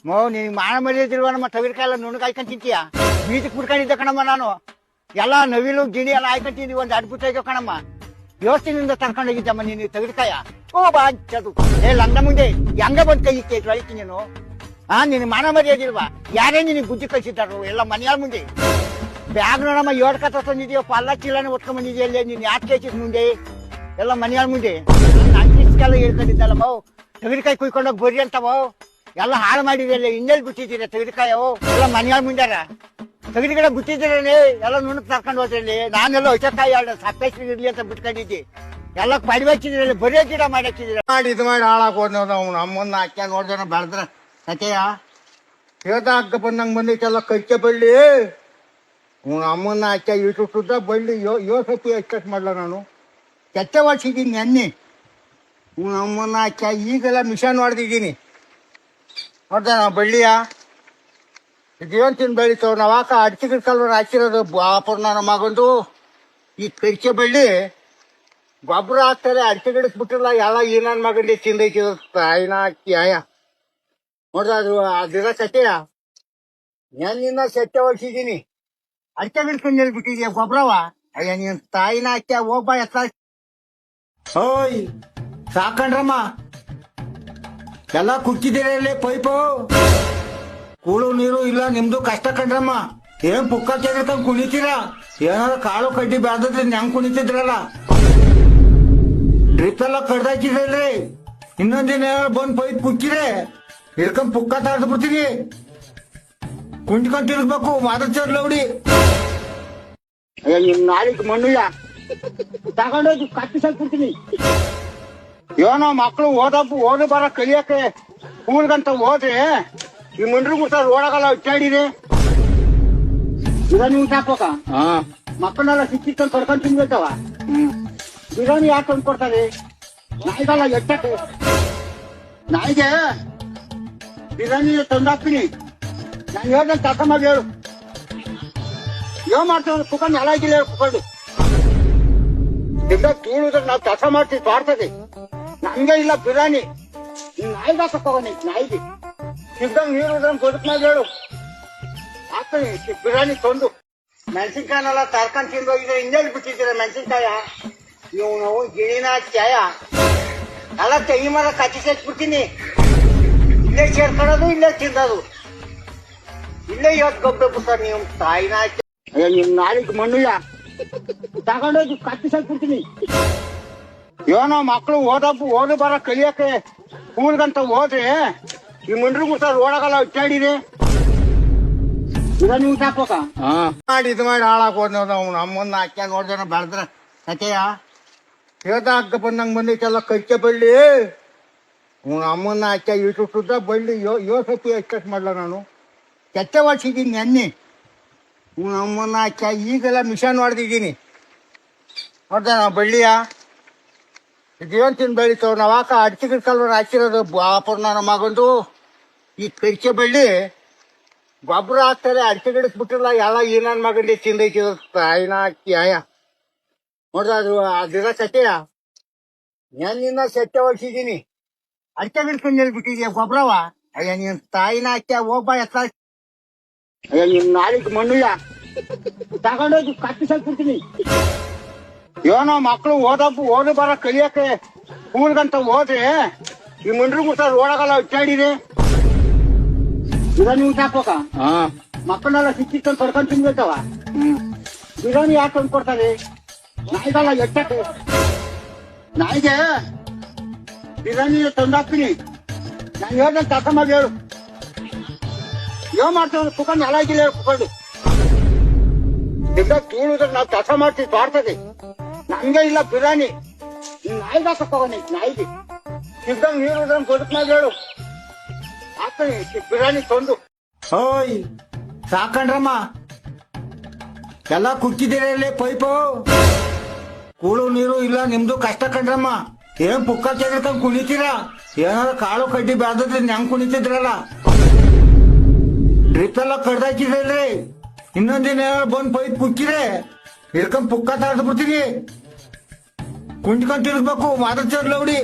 ಮೋ ನೀನ್ ಮಾನ ಮರ್ಯಾದಿಲ್ವ ನಮ್ಮ ತವಿರ್ಕಾಯಲ್ಲ ನುಣಗ್ ಹಾಕೊಂಡ್ ತಿಂತೀಯ ಬೀಜಕ್ ಬಿಡ್ಕೊಂಡಿದ್ದೆ ಕಣಮ್ಮ ನಾನು ಎಲ್ಲಾ ನವಿಲು ಗಿಣಿ ಎಲ್ಲ ಹಾಕೊಂತಿದ್ವಿ ಒಂದ್ ಅಡ್ಬುತ್ತ ಇದೆಯೋ ಕಣಮ್ಮ ಯೋಚನೆಯಿಂದ ತರ್ಕೊಂಡೋಗಿದ್ದಮ್ಮ ನೀನು ತವಿರ್ಕಾಯ ಬಾಚದು ಏ ಲಂಗ ಮುಂದೆ ಹೆಂಗ ಬಂದ್ ಕೈ ಇಕ್ಕೆ ರೈತಿ ನೀನು ನಿನ್ ಮಾನ ಮರ್ಯಾದಿಲ್ವಾ ಯಾರೇ ನಿನಗೆ ಬುದ್ಧಿ ಕಳ್ಸಿದ್ದಾರು ಎಲ್ಲ ಮನೆಯಾಳ ಮುಂದೆ ಬ್ಯಾಗ್ ನೋಡಮ್ಮ ಏಳ್ ಕತ್ತ ತಂದಿದ್ಯೋ ಪಲ್ಲ ಚೀಲನೆ ಒಟ್ಕೊಂಡ್ ಬಂದಿದ್ಯಲ್ಲೇ ನೀನ್ ಯಾಕೆ ಕೇಸಿದ್ ಮುಂದೆ ಎಲ್ಲ ಮನೆಯಾಳ ಮುಂದೆ ಅಂಟಿಸ್ಕೆಲ್ಲ ಹೇಳ್ಕೊಂಡಿದ್ದಲ್ಲ ಮಾವು ತವಿರ್ಕಾಯಿ ಕುಯ್ಕೊಂಡೋಗಿ ಬರ್ರಿ ಅಂತವ ಎಲ್ಲ ಹಾಳು ಮಾಡಿದ್ರಲ್ಲ ಇನ್ನೆಲ್ಲಿ ಬಿಟ್ಟಿದ್ದೀರ ತೆಗೆದುಕಾಯವು ಎಲ್ಲ ಮನೆಯಾಳ ಮುಂದಾರ ತೆಗೆದುಗಡೆ ಬಿಟ್ಟಿದ್ದೀರೇ ಎಲ್ಲ ನುಣಕ್ ತರ್ಕೊಂಡು ಹೋದ್ರಲ್ಲಿ ನಾನೆಲ್ಲ ಹೊಸಕಾಯಿ ಸಪ್ಪೆಸ್ರಿ ಇರ್ಲಿ ಅಂತ ಬಿಟ್ಕೊಂಡಿದ್ದೆ ಎಲ್ಲ ಪಡಿಬೇಕಿದ್ರಲ್ಲಿ ಬರೀ ಗಿಡ ಮಾಡಾಕಿದ್ದೀರ ಮಾಡಿ ಇದು ಮಾಡಿ ಹಾಳಾಕ್ ಹೋದ್ ಅವ್ನು ಅಮ್ಮನ್ನ ಹಾಕ್ಯ ನೋಡ್ದನ ಬೆಳೆದ್ರ ಸತ್ಯ ಹೇಳ್ದ ಅಕ್ಕ ಬಂದಂಗ್ ಬಂದೈತೆಲ್ಲ ಕೈಕೆ ಬಳ್ಳಿ ಅವ್ನು ಅಮ್ಮನ್ನ ಹಾಕ್ಯ ಇಟ್ಟು ಬಳ್ಳಿ ಯೋಸಪ್ಪಿ ಎಕ್ಸ್ಪೆಕ್ಟ್ ಮಾಡ್ಲ ನಾನು ಕೆಟ್ಟ ವರ್ಷಿದ್ದೀನಿ ನೆನ್ನೆ ಅವ್ನು ಅಮ್ಮನ್ನ ಹಾಕ್ಯ ಈಗೆಲ್ಲ ಮಿಷನ್ ಹೊಡೆದಿದ್ದೀನಿ ನೋಡ್ದ ನಾವು ಬಳ್ಳಿಯ ಜೀವಂತಿನ ಬೆಳಿತಾವ ನಾವಾಕ ಅಡಿಕೆ ಗಿಡಕಲ್ವ ಹಾಕಿರೋದು ಬಾಪರ್ ನನ್ನ ಮಗಂದು ಈ ಕರಿಕೆ ಬಳ್ಳಿ ಗೊಬ್ಬರ ಹಾಕ್ತಾರೆ ಅಡಿಕೆ ಗಿಡಕ್ ಬಿಟ್ಟಿಲ್ಲ ಎಲ್ಲ ಏನಾನ್ ಮಗಂಡಿ ತಿಂದೈತಿ ತಾಯಿನ ಹಾಕಿ ಆಯ ನೋಡ್ದ ಅದು ಅದಿರ ಸತ್ಯ ನಿನ್ನ ಸತ್ಯ ಹೊಡ್ಸಿದೀನಿ ಅಡಿಕೆ ಗಿಡಕೊಂಡು ಎಲ್ಲಿ ಬಿಟ್ಟಿದ್ಯಾ ಗೊಬ್ಬರವ ಅಯ್ಯ ನೀನ್ ತಾಯಿನ ಹಾಕ್ಯ ಹೋಗ್ಬಾ ಎತ್ತ ಓಯ್ ಸಾಕಂಡ್ರಮ್ಮ ಎಲ್ಲ ಕುಕ್ಕಿದ್ದೀರಲ್ಲಿ ಪೈಪು ಕೂಳು ನೀರು ಇಲ್ಲ ನಿಮ್ದು ಕಷ್ಟ ಕಂಡ್ರಮ್ಮ ಏನ್ ಪುಕ್ಕ ತೆಗೆದ್ಕೊಂಡ್ ಕುಣಿತೀರಾ ಏನಾದ್ರು ಕಾಳು ಕಡ್ಡಿ ಬೆಳೆದ್ರೆ ಹೆಂಗ್ ಕುಣಿತಿದ್ರಲ್ಲ ಡ್ರಿಪ್ ಎಲ್ಲ ಕಡ್ದಾಕಿದ್ರಲ್ರಿ ಇನ್ನೊಂದಿನ ಬಂದ್ ಪೈಪ್ ಕುಕ್ಕಿದ್ರೆ ಹಿಡ್ಕೊಂಡ್ ಪುಕ್ಕ ತಗದ್ ಬಿಡ್ತೀನಿ ಕುಂಟ್ಕೊಂಡ್ ತಿರ್ಗ್ಬೇಕು ಮಾತಾಡ್ಸೋರ್ ಲೌಡಿ ನಿಮ್ ನಾಳಿಗೆ ಮಣ್ಣುಯ್ಯ ತಗೊಂಡೋಗಿ ಕಟ್ಟಿಸಾಕ್ಬಿಡ್ತೀನಿ ಏನೋ ಮಕ್ಳು ಓದು ಬರ ಕಲಿಯಕ್ಕೆ ಸ್ಕೂಲ್ಗಂತ ಹೋದ್ರೆ ಈ ಮುಂಡ್ರು ಕೂಡ ಓಡಾಗಲ್ಲ ಇಟ್ಟಾಡಿದೆ ಬಿರಿಯಾನಿ ಊಟ ಹಾಕೋಕ ಮಕ್ಕಳನ್ನೆಲ್ಲ ಸಿಕ್ಕಿತ್ತು ಕಡ್ಕೊಂಡ್ ತಿನ್ಬೇಕವ ಬಿರಿಯಾನಿ ಯಾಕೆ ತಂದ್ಕೊಡ್ತಾರೆ ನಾಯಿಗಲ್ಲ ಎಟ್ಟಕ್ಕೆ ನಾಯಿಗೆ ಬಿರಿಯಾನಿ ತಂದಾಕ್ತೀನಿ ನಾನು ಹೇಳ್ದಂತ ತಕೊಂಬಾಗ ಹೇಳು ಏನ್ ಮಾಡ್ತೀವಿ ಕುಕೊಂಡು ಎಲ್ಲ ಆಗಿಲ್ಲ ಕುಕೊಂಡು ದಿಂದ ತೂಳಿದ್ರೆ ನಾವು ಕೆಲಸ ಮಾಡ್ತೀವಿ ತೋರ್ತದೆ ನಮ್ಗೆ ಇಲ್ಲ ಬಿರಿಯಾನಿ ನಾಯಿಗೆ ಹಾಕಕ್ ಹೋಗೋಣ ನಾಯಿಗೆ ಸಿದ್ದಂಗ್ ನೀರು ಬದುಕ್ನಾಗ ಹೇಳು ಹಾಕ್ತೀನಿ ಬಿರಿಯಾನಿ ತಂದು ಮೆಣಸಿನ್ಕಾಯನೆಲ್ಲ ತರ್ಕೊಂಡ್ ತಿಂದೋಗಿದ್ರೆ ಇನ್ನೆಲ್ಲಿ ಬಿಟ್ಟಿದ್ದೀರ ಮೆಣಸಿನ್ಕಾಯ ನೀವು ನಾವು ಗಿಣಿನ ಚಾಯ ಎಲ್ಲ ತೆಗಿ ಮರ ಕಚ್ಚಿ ಬಿಡ್ತೀನಿ ಇಲ್ಲೇ ಸೇರ್ಕೊಳ್ಳೋದು ಇಲ್ಲೇ ತಿಂದದು ಇಲ್ಲೇ ಇವತ್ತು ಗೊಬ್ಬಬೇಕು ಸರ್ ನೀವು ತಾಯಿನ ಅಯ್ಯ ನಿಮ್ ನಾಳಿಗೆ ಮಣ್ಣುಯ್ಯ ತಗೊಂಡೋಗಿ ಕಟ್ಟಿಸಾಕ್ಬಿಡ್ತೀನಿ ಏನೋ ಮಕ್ಳು ಓದು ಬರ ಕಲಿಯಕ್ಕೆ ಸ್ಕೂಲ್ಗಂತ ಹೋದ್ರೆ ಈ ಮುಂಡ್ರು ಕೂಡ ಓಡಾಗಲ್ಲ ಇಟ್ಟಾಡಿದೆ ಬಿರಿಯಾನಿ ಊಟ ಹಾಕೋಕ ಮಾಡಿ ಇದು ಮಾಡಿ ಹಾಳಾಕ್ ಹೋದ್ ಅವ್ನು ಅಮ್ಮನ್ನ ಹಾಕ್ಯ ನೋಡ್ದನ ಬೆಳೆದ್ರ ಸತ್ಯ ಹೇಳ್ದ ಅಕ್ಕ ಬಂದಂಗ್ ಬಂದೈತೆಲ್ಲ ಕರಿಕೆ ಬಳ್ಳಿ ಅವ್ನು ಅಮ್ಮನ್ನ ಹಾಕ್ಯ ಇಟ್ಟು ಬಳ್ಳಿ ಯೋಸಪ್ಪಿ ಎಕ್ಸ್ಪೆಕ್ಟ್ ಮಾಡ್ಲ ನಾನು ಕೆಟ್ಟ ವರ್ಷಿದ್ದೀನಿ ನೆನ್ನೆ ಅವ್ನು ಅಮ್ಮನ್ನ ಹಾಕ್ಯ ಈಗೆಲ್ಲ ಮಿಷನ್ ಹೊಡೆದಿದ್ದೀನಿ ನೋಡ್ದ ನಾವು ಬಳ್ಳಿಯ ಜೀವಂತಿನ ಬೆಳಿತಾವ ನಾವಾಕ ಅಡಿಕೆ ಗಿಡಕಲ್ವ ಹಾಕಿರೋದು ಬಾಪರ್ ನನ್ನ ಮಗಂದು ಈ ಕರಿಕೆ ಬಳ್ಳಿ ಗೊಬ್ಬರ ಹಾಕ್ತಾರೆ ಅಡಿಕೆ ಗಿಡಕ್ ಬಿಟ್ಟಿಲ್ಲ ಎಲ್ಲ ಏನಾನ್ ಮಗಂಡಿ ತಿಂದೈತಿ ತಾಯಿನ ಹಾಕಿ ಆಯ ನೋಡ್ದ ಅದು ಅದಿರ ಸತ್ಯ ನಿನ್ನ ಸತ್ಯ ಹೊಡ್ಸಿದೀನಿ ಅಡಿಕೆ ಗಿಡಕೊಂಡು ಎಲ್ಲಿ ಬಿಟ್ಟಿದ್ಯಾ ಗೊಬ್ಬರವ ಅಯ್ಯ ನೀನ್ ತಾಯಿನ ಹಾಕ್ಯ ಹೋಗ್ಬಾ ಎತ್ತ ಅಯ್ಯ ನಿಮ್ ನಾಳಿಗೆ ಮಣ್ಣುಯ್ಯ ತಗೊಂಡೋಗಿ ಕಟ್ಟಿಸಾಕ್ಬಿಡ್ತೀನಿ ಏನೋ ಮಕ್ಳು ಓದು ಬರ ಕಲಿಯಕ್ಕೆ ಸ್ಕೂಲ್ಗಂತ ಹೋದ್ರೆ ಈ ಮುಂಡ್ರು ಕೂಡ ಓಡಾಗಲ್ಲ ಇಟ್ಟಾಡಿದೆ ಬಿರಿಯಾನಿ ಊಟ ಹಾಕೋಕ ಮಕ್ಕಳನ್ನೆಲ್ಲ ಸಿಕ್ಕಿತ್ತು ಕಡ್ಕೊಂಡ್ ತಿನ್ಬೇಕವ ಬಿರಿಯಾನಿ ಯಾಕೆ ತಂದ್ಕೊಡ್ತಾರೆ ನಾಯಿಗಲ್ಲ ಎಟ್ಟಕ್ಕೆ ನಾಯಿಗೆ ಬಿರಿಯಾನಿ ತಂದಾಕ್ತೀನಿ ನಾನು ಹೇಳ್ದಂತ ತಕೊಂಬಾಗ ಹೇಳು ಏನ್ ಮಾಡ್ತೀವಿ ಕುಕೊಂಡು ಎಲ್ಲ ಆಗಿಲ್ಲ ಕುಕೊಂಡು ದಿಂದ ತೂಳಿದ್ರೆ ನಾವು ಕೆಲಸ ಮಾಡ್ತೀವಿ ತೋರ್ತದೆ ನಮ್ಗೆ ಇಲ್ಲ ಬಿರಿಯಾನಿ ನಾಯಿಗೆ ಹಾಕಕ್ ಹೋಗೋಣ ನಾಯಿಗೆ ಸಿದ್ದಂಗ್ ನೀರು ಬದುಕ್ನಾಗ ಹೇಳು ಹಾಕ್ತೀನಿ ಬಿರಿಯಾನಿ ತಂದು ಓಯ್ ಸಾಕಂಡ್ರಮ್ಮ ಎಲ್ಲ ಕುಕ್ಕಿದ್ದೀರಲ್ಲಿ ಪೈಪು ಕೂಳು ನೀರು ಇಲ್ಲ ನಿಮ್ದು ಕಷ್ಟ ಕಂಡ್ರಮ್ಮ ಏನ್ ಪುಕ್ಕ ತೆಗೆದ್ಕೊಂಡ್ ಕುಣಿತೀರಾ ಏನಾದ್ರು ಕಾಳು ಕಡ್ಡಿ ಬೆಳೆದ್ರೆ ಹೆಂಗ್ ಕುಣಿತಿದ್ರಲ್ಲ ಡ್ರಿಪ್ ಎಲ್ಲ ಕಡ್ದಾಕಿದ್ರಲ್ರಿ ಇನ್ನೊಂದಿನ ಬಂದ್ ಪೈಪ್ ಕುಕ್ಕಿದ್ರೆ ಹಿಡ್ಕೊಂಡ್ ಪುಕ್ಕ ತಗದ್ ಬಿಡ್ತೀನಿ ಕುಂಟ್ಕೊಂಡ್ ತಿರ್ಗ್ಬೇಕು ಮಾತಾಡ್ಸೋರ್ ಲೌಡಿ